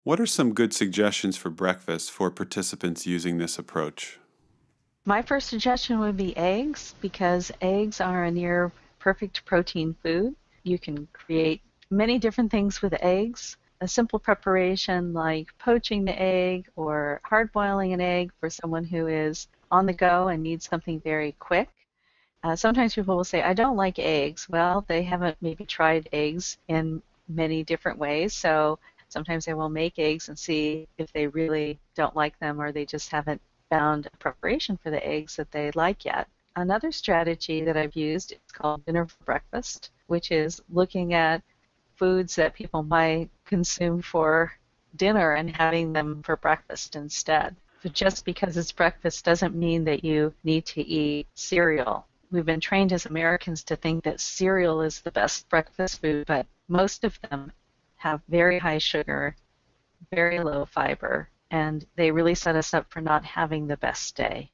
What are some good suggestions for breakfast for participants using this approach? My first suggestion would be eggs because eggs are a near perfect protein food. You can create many different things with eggs. A simple preparation like poaching the egg or hard boiling an egg for someone who is on the go and needs something very quick. Sometimes people will say, I don't like eggs. Well, they haven't maybe tried eggs in many different ways. So sometimes they will make eggs and see if they really don't like them or they just haven't found a preparation for the eggs that they like yet. Another strategy that I've used is called dinner for breakfast, which is looking at foods that people might consume for dinner and having them for breakfast instead. So just because it's breakfast doesn't mean that you need to eat cereal. We've been trained as Americans to think that cereal is the best breakfast food, but most of them have very high sugar, very low fiber, and they really set us up for not having the best day.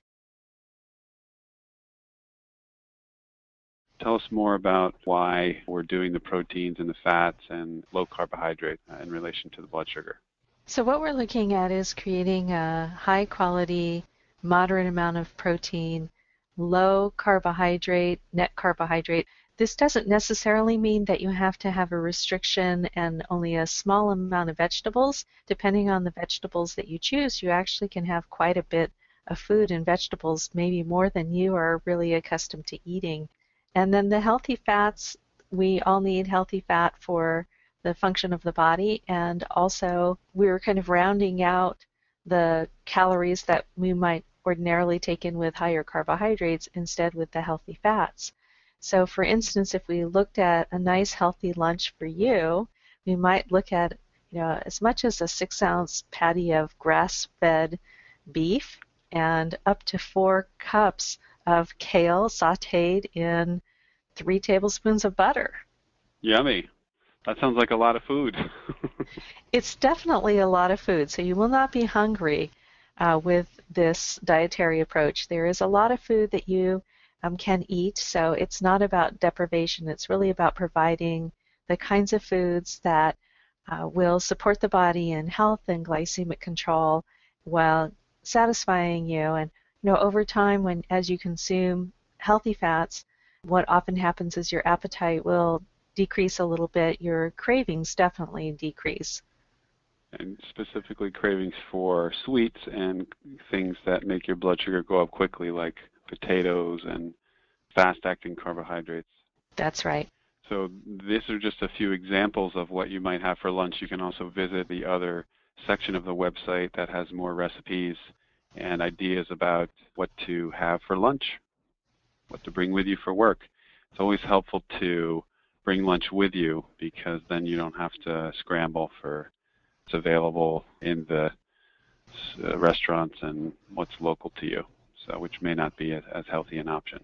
Tell us more about why we're doing the proteins and the fats and low carbohydrate in relation to the blood sugar. So what we're looking at is creating a high quality, moderate amount of protein, low carbohydrate, net carbohydrate. This doesn't necessarily mean that you have to have a restriction and only a small amount of vegetables. Depending on the vegetables that you choose, you actually can have quite a bit of food and vegetables, maybe more than you are really accustomed to eating. And then the healthy fats, we all need healthy fat for the function of the body, and also we're kind of rounding out the calories that we might ordinarily take in with higher carbohydrates instead with the healthy fats. So for instance, if we looked at a nice healthy lunch for you, we might look at as much as a 6-ounce patty of grass-fed beef and up to 4 cups of kale sauteed in 3 tablespoons of butter. Yummy. That sounds like a lot of food. It's definitely a lot of food, so you will not be hungry with this dietary approach. There is a lot of food that you can eat, so it's not about deprivation. It's really about providing the kinds of foods that will support the body in health and glycemic control while satisfying you. And over time, as you consume healthy fats, what often happens is your appetite will decrease a little bit. Your cravings definitely decrease. And specifically cravings for sweets and things that make your blood sugar go up quickly, like potatoes and fast-acting carbohydrates. That's right. So these are just a few examples of what you might have for lunch. You can also visit the other section of the website that has more recipes and ideas about what to have for lunch, what to bring with you for work. It's always helpful to bring lunch with you because then you don't have to scramble for what's available in the restaurants and what's local to you, so which may not be as healthy an option.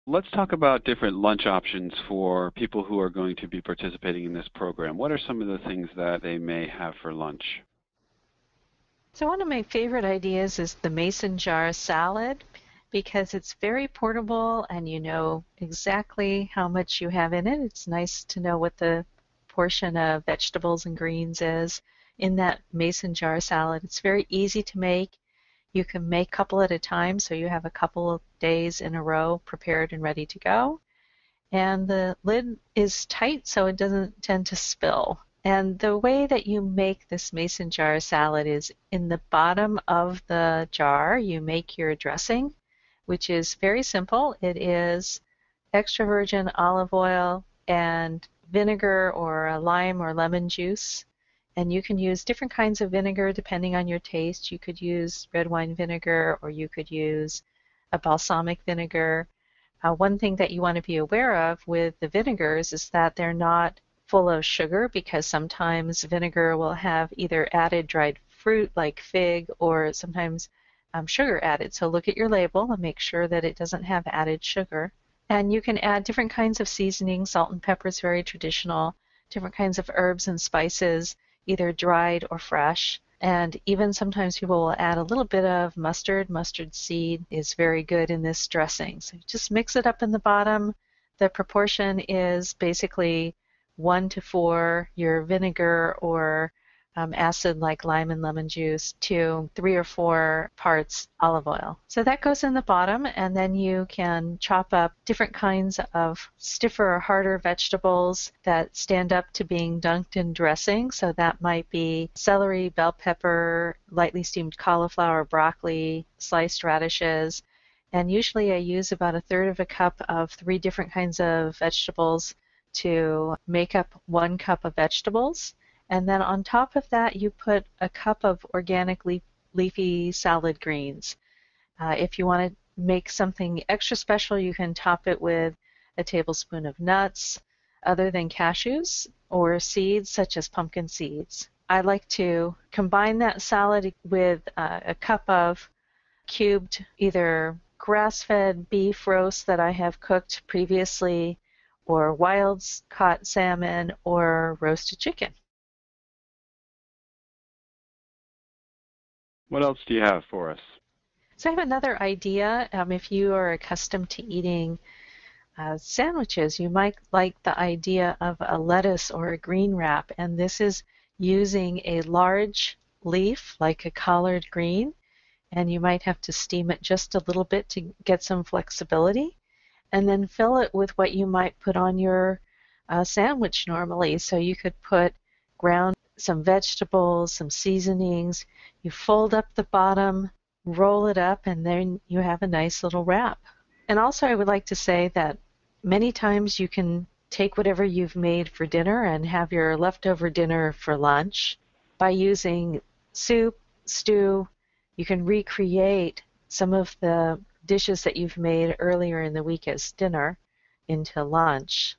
Let's talk about different lunch options for people who are going to be participating in this program. What are some of the things that they may have for lunch? So one of my favorite ideas is the mason jar salad because it's very portable and you know exactly how much you have in it. It's nice to know what the portion of vegetables and greens is in that mason jar salad. It's very easy to make. You can make a couple at a time, so you have a couple of days in a row prepared and ready to go. And the lid is tight so it doesn't tend to spill. And the way that you make this mason jar salad is in the bottom of the jar you make your dressing, which is very simple. It is extra virgin olive oil and vinegar or a lime or lemon juice. And you can use different kinds of vinegar depending on your taste. You could use red wine vinegar or you could use a balsamic vinegar. One thing that you want to be aware of with the vinegars is that they're not full of sugar because sometimes vinegar will have either added dried fruit like fig or sometimes sugar added. So look at your label and make sure that it doesn't have added sugar. And you can add different kinds of seasonings. Salt and pepper is very traditional. Different kinds of herbs and spices, either dried or fresh. And even sometimes people will add a little bit of mustard. Mustard seed is very good in this dressing. So just mix it up in the bottom. The proportion is basically 1 to 4 your vinegar or acid like lime and lemon juice to 3 or 4 parts olive oil. So that goes in the bottom, and then you can chop up different kinds of stiffer or harder vegetables that stand up to being dunked in dressing. So that might be celery, bell pepper, lightly steamed cauliflower, broccoli, sliced radishes. And usually I use about 1/3 of a cup of 3 different kinds of vegetables to make up 1 cup of vegetables. And then on top of that, you put a cup of organic leafy salad greens. If you want to make something extra special, you can top it with a tablespoon of nuts other than cashews or seeds such as pumpkin seeds. I like to combine that salad with a cup of cubed either grass-fed beef roast that I have cooked previously, or wild-caught salmon, or roasted chicken. What else do you have for us? So I have another idea. If you are accustomed to eating sandwiches, you might like the idea of a lettuce or a green wrap. And this is using a large leaf like a collard green. And you might have to steam it just a little bit to get some flexibility. And then fill it with what you might put on your sandwich normally. So you could put some vegetables, some seasonings. You fold up the bottom, roll it up, and then you have a nice little wrap. And also I would like to say that many times you can take whatever you've made for dinner and have your leftover dinner for lunch. By using soup, stew, you can recreate some of the dishes that you've made earlier in the week as dinner into lunch.